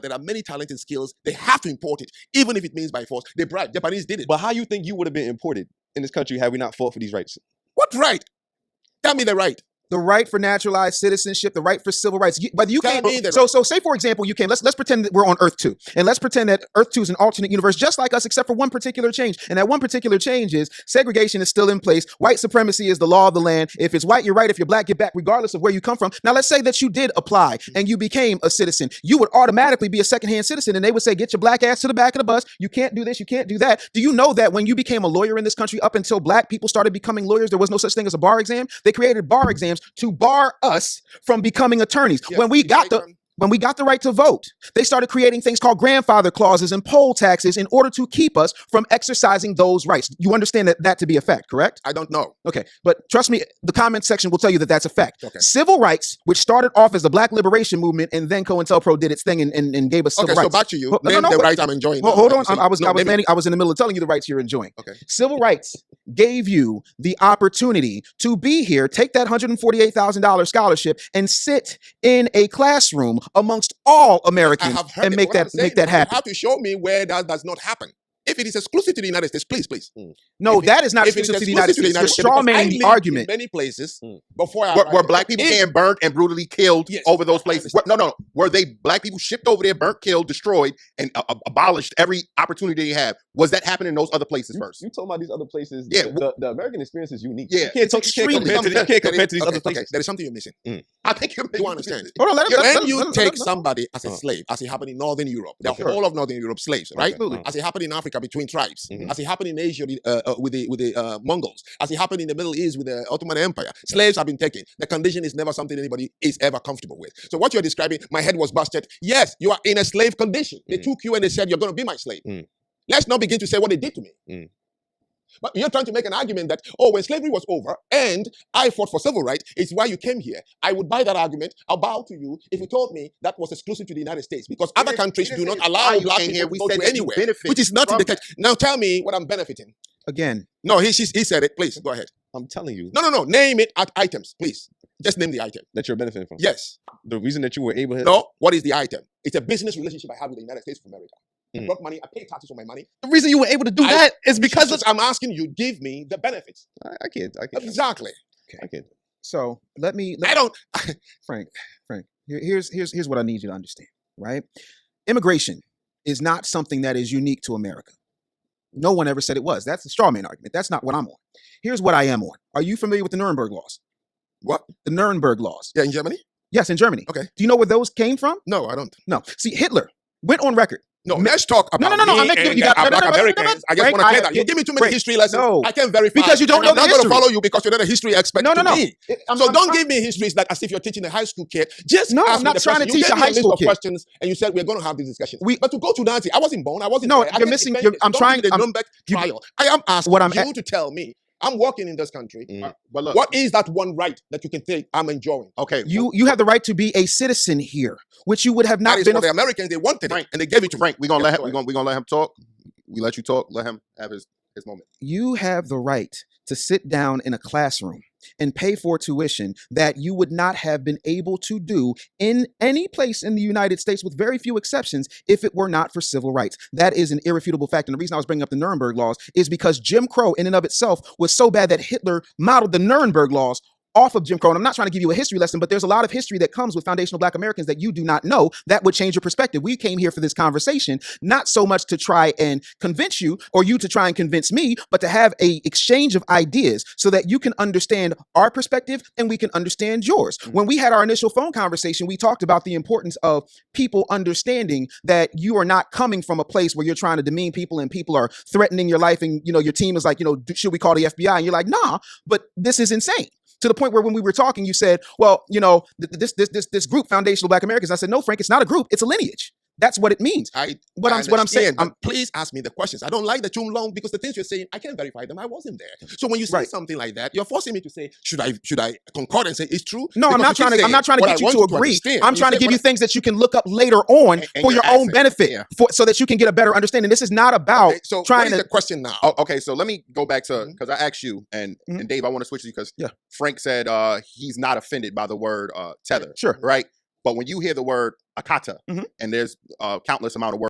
that there are many talent and skills, they have to import it, even if it means by force. They bribed. Japanese did it. But how you think you would have been imported in this country had we not fought for these rights? What right? Tell me the right. The right for naturalized citizenship, the right for civil rights. But you Tell can't. me the So, right. so say for example, you can. Let's pretend that we're on Earth 2, and let's pretend that Earth 2 is an alternate universe, just like us, except for one particular change. And that one particular change is segregation is still in place. White supremacy is the law of the land. If it's white, you're right. If you're black, get back, regardless of where you come from. Now, let's say that you did apply and you became a citizen. You would automatically be a secondhand citizen, and they would say, "Get your black ass to the back of the bus. You can't do this. You can't do that." Do you know that when you became a lawyer in this country, up until black people started becoming lawyers, there was no such thing as a bar exam? They created bar exams to bar us from becoming attorneys. Yes, When we got the right to vote, they started creating things called grandfather clauses and poll taxes in order to keep us from exercising those rights. You understand that to be a fact, correct? I don't know. Okay, but trust me, the comment section will tell you that that's a fact. Okay. Civil rights, which started off as the Black Liberation Movement, and then COINTELPRO did its thing and gave us civil Okay, rights. so back to you. Well, Name the right I'm enjoying. Well, now. hold on. So- I was no, name it. I was in the middle of telling you the rights you're enjoying. Okay. Civil rights gave you the opportunity to be here, take that $148,000 scholarship, and sit in a classroom amongst all I Americans have heard and it. make What I'm that saying make that is happen. You have to show me where that does not happen. If it is exclusive to the United States, please. No, If it- that is not if it is exclusive to the United exclusive States. You're because I strawmanning lived the argument. in many places before I Were arrived. black people If- getting burnt and brutally killed Yes, over those I places? understand. No. Were they black people shipped over there, burnt, killed, destroyed, and abolished every opportunity they have? Was that happening in those other places first? You talking about these other places? Yeah, The American experience is unique. Yeah. You can't compare to these other Okay, places. there is something you're missing. I think you're You understand? Hold on, let him- When let- you let- let- take let- somebody as a slave, as it happened in Northern Europe, the Sure. whole of Northern Europe slaves, right? Absolutely. As it happened in Africa between tribes, Mhm. as it happened in Asia with the Mongols, as it happened in the Middle East with the Ottoman Empire, slaves have been taken. The condition is never something anybody is ever comfortable with. So what you're describing, my head was busted. Yes, you are in a slave condition. They took you and they said you're going to be my slave. Let's not begin to say what they did to me. But you're trying to make an argument that, oh, when slavery was over and I fought for civil rights, it's why you came here. I would buy that argument. I'll bow to you if you told me that was exclusive to the United States because other countries do not allow black people to go to anywhere, which is not in the case. Now tell me what I'm benefiting. Again, No, he said it. Please, go ahead. I'm telling you No. Name it at items, please. Just name the item. that you're benefiting from. Yes. The reason that you were able to. No, what is the item? It's a business relationship I have with the United States of America. I Mm. brought money. I pay taxes on my money. The reason you were able to do that is because of. I'm asking you, give me the benefits. I can't. Exactly. I can't. so let me I don't. Frank, here's what I need you to understand, right? Immigration is not something that is unique to America. No one ever said it was. That's the straw man argument. That's not what I'm on. Here's what I am on. Are you familiar with the Nuremberg laws? What? The Nuremberg laws. Yeah, in Germany? Yes, in Germany. Okay. Do you know where those came from? No, I don't. No. See, Hitler went on record. No, let's talk about No. me I'm making and you got black no. Americans. I just Frank, want to I- say that. You give me too many Frank, history lessons. no. I can verify. Because you don't and know I'm the not going to history. follow you because you're not a history expert No. to me. So don't trying- give me histories that as if you're teaching a high school kid. Just No, ask I'm me not the trying to question. teach You a gave me high list school of kid. questions and you said we're going to have this discussion. But to go to Nancy, I wasn't born. I wasn't No, there. I you're didn't missing- defend you're- it. I'm Don't trying- give me the I'm- Nuremberg you- trial. I am asking What I'm you to tell me. I'm working in this country. But look, What is that one right that you can think I'm enjoying? okay, You have the right to be a citizen here, which you would have That not is been. for the Americans. They wanted Frank, it and they gave it to Frank, me. we're gonna Yes, let him talk. We let you talk. Let him have his moment. You have the right to sit down in a classroom and pay for tuition that you would not have been able to do in any place in the United States, with very few exceptions, if it were not for civil rights. That is an irrefutable fact. And the reason I was bringing up the Nuremberg laws is because Jim Crow in and of itself was so bad that Hitler modeled the Nuremberg laws off of Jim Crow. And I'm not trying to give you a history lesson, but there's a lot of history that comes with foundational Black Americans that you do not know that would change your perspective. We came here for this conversation, not so much to try and convince you or you to try and convince me, but to have a exchange of ideas so that you can understand our perspective and we can understand yours. When we had our initial phone conversation, we talked about the importance of people understanding that you are not coming from a place where you're trying to demean people and people are threatening your life and, your team is like, should we call the FBI? And you're like, nah, but this is insane. To the point where when we were talking, you said, well, this group, Foundational Black Americans. I said, no, Frank, it's not a group, it's a lineage. That's what it means. What I'm saying. understand, but please ask me the questions. I don't like the too long because the things you're saying, I can't verify them. I wasn't there. So when you say something like that, you're forcing me to say, should I concord and say it's true? No, I'm not trying to get you to agree. I'm trying to give you things that you can look up later on for your own benefit, so that you can get a better understanding. This is not about trying to. The question now. Oh, okay, so let me go back to because I asked you and Dave, I want to switch to you because Frank said he's not offended by the word tether. Sure. Right. But when you hear the word akata, Mhm. and there's countless amount of words